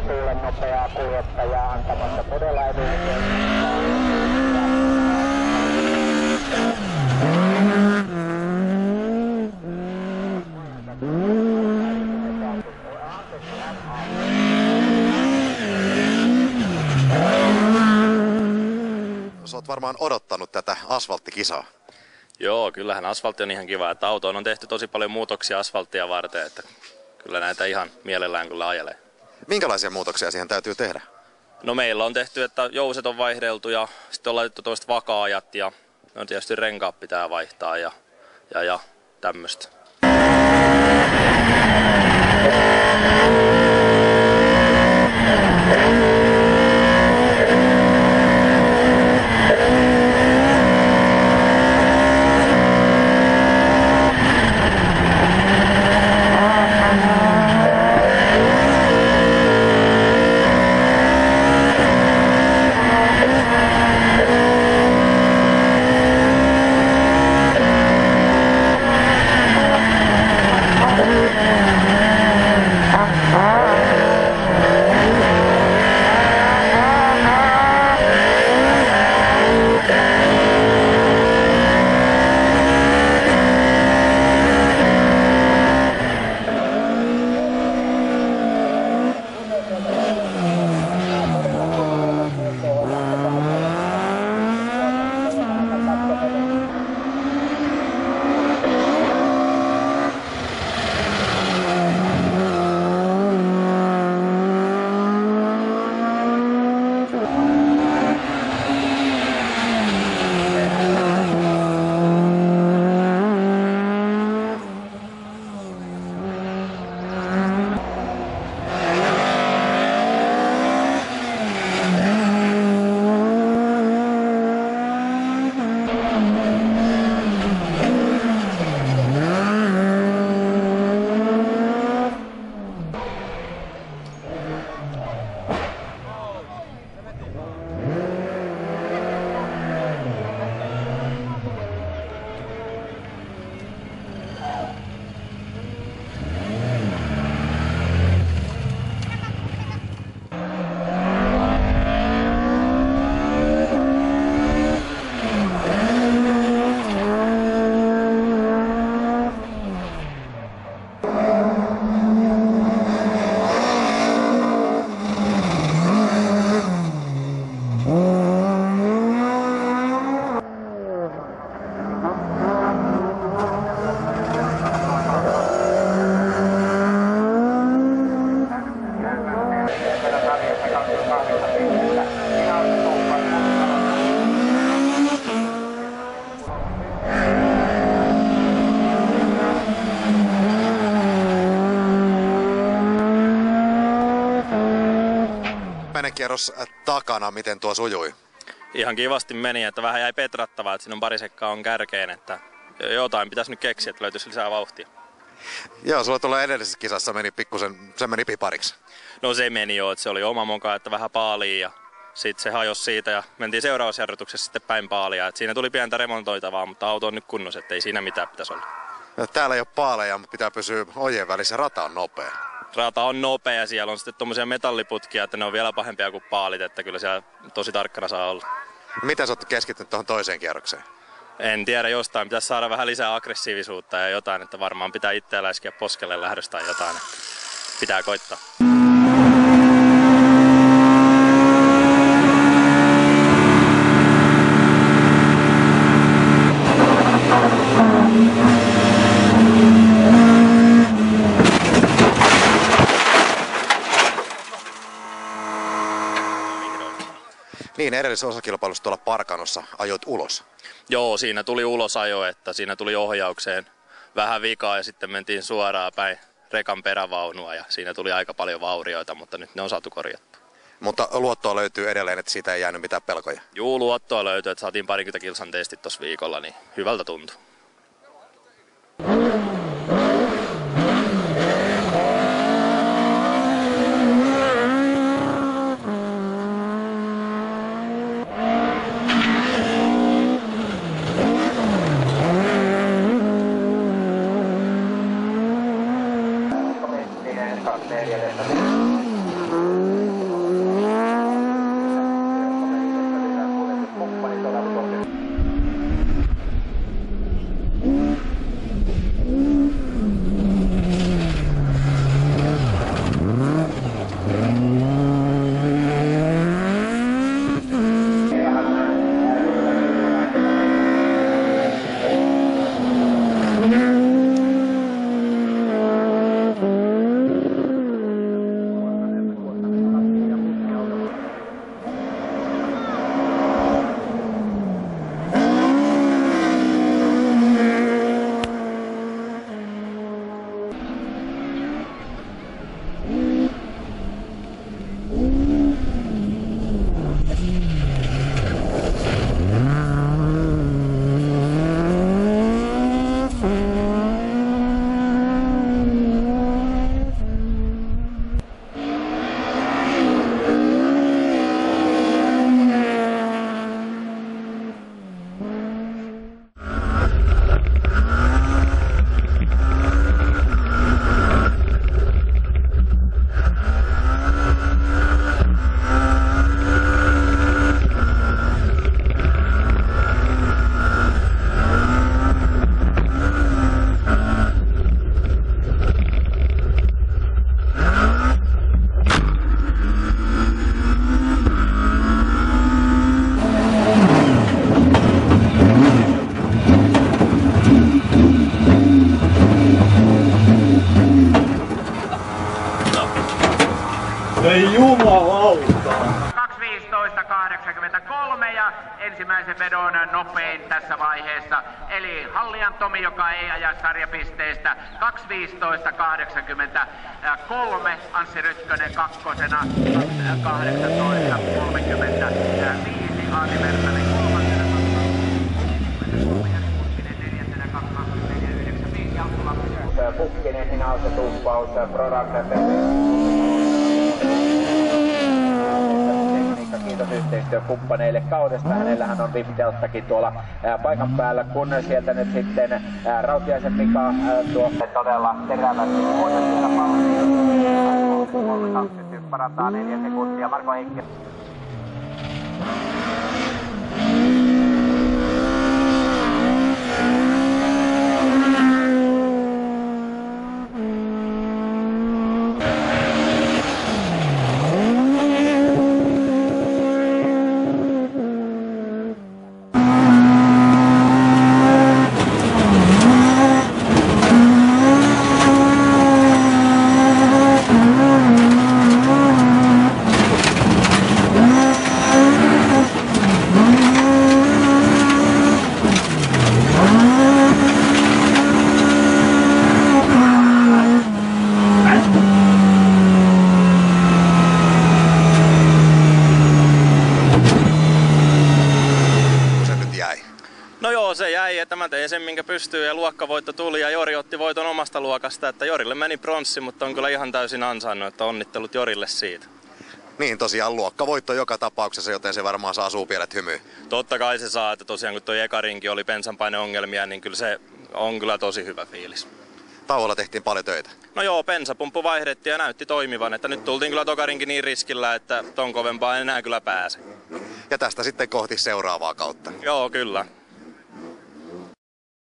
Tuulen nopeaa kuljettajaa antamassa todella edullisen. Sä oot varmaan odottanut tätä asfalttikisaa. Joo, kyllähän asfaltti on ihan kiva. Että autoon on tehty tosi paljon muutoksia asfalttia varten, että kyllä näitä ihan mielellään kyllä ajelee. Minkälaisia muutoksia siihen täytyy tehdä? No meillä on tehty, että jouset on vaihdeltu ja sitten on laitettu toiset vakaajat ja no tietysti renkaat pitää vaihtaa ja tämmöistä. Ensimmäinen kierros takana, miten tuo sujui? Ihan kivasti meni, että vähän jäi petrattavaa, että siinä on pari sekkaa on kärkeen, että jotain pitäisi nyt keksiä, että löytyisi lisää vauhtia. Joo, sulla tuolla edellisessä kisassa meni pikkusen, se meni pipariksi. No se meni jo, että se oli oma moka, että vähän paaliin ja sitten se hajosi siitä ja mentiin seuraavassa jarrutuksessa sitten päin paalia. Et siinä tuli pientä remontoitavaa, mutta auto on nyt kunnossa, että ei siinä mitään pitäisi olla. Täällä ei ole paaleja, mutta pitää pysyä ojien välissä, rata on nopea. Rata on nopea, siellä on sitten tommosia metalliputkia, että ne on vielä pahempia kuin paalit, että kyllä siellä tosi tarkkana saa olla. Miten sä oot keskittynyt tuohon toiseen kierrokseen? En tiedä, jostain pitäisi saada vähän lisää aggressiivisuutta ja jotain, että varmaan pitää itseä läiskiä poskelle lähdöstä tai jotain, että pitää koittaa. Niin, edellisessä osakilpailussa tuolla Parkanossa ajoit ulos. Joo, siinä tuli ulosajo, että siinä tuli ohjaukseen vähän vikaa ja sitten mentiin suoraan päin rekan perävaunua ja siinä tuli aika paljon vaurioita, mutta nyt ne on saatu korjattua. Mutta luottoa löytyy edelleen, että siitä ei jäänyt mitään pelkoja. Juu, luottoa löytyy, että saatiin 20 kilsan testit tuossa viikolla, niin hyvältä tuntuu. ensimmäisen vedon nopein tässä vaiheessa. Eli Hallian Tomi, joka ei aja sarjapisteestä 2.15.83. Anssi Rytkönen kakkosena 18.35. Aani Mertanen kolmantena 2.24.2.24.95. Pukkinen hinausatumppaus, kiitos yhteistyökumppaneille kaudesta. Hänellähän on VIP-telttakin tuolla paikan päällä, kun sieltä nyt sitten Rautiaisen Mika tuo todella terävästi voitettuilla palveluilla. 3.21 parantaa 4 sekuntia. Marko Heikkilä. Se jäi, että mä tein sen minkä pystyy ja luokkavoitto tuli ja Jori otti voiton omasta luokasta, että Jorille meni pronssi, mutta on kyllä ihan täysin ansainnut, että onnittelut Jorille siitä. Niin tosiaan luokkavoitto joka tapauksessa, joten se varmaan saa suupielet hymyyn. Totta kai se saa, että tosiaan kun tuo eka rinki oli bensanpaineongelmia, niin kyllä se on kyllä tosi hyvä fiilis. Tauolla tehtiin paljon töitä. No joo, bensapumppu vaihdettiin ja näytti toimivan, että nyt tultiin kyllä toka rinki niin riskillä, että ton kovempaa enää kyllä pääse. Ja tästä sitten kohti seuraavaa kautta. Joo, kyllä.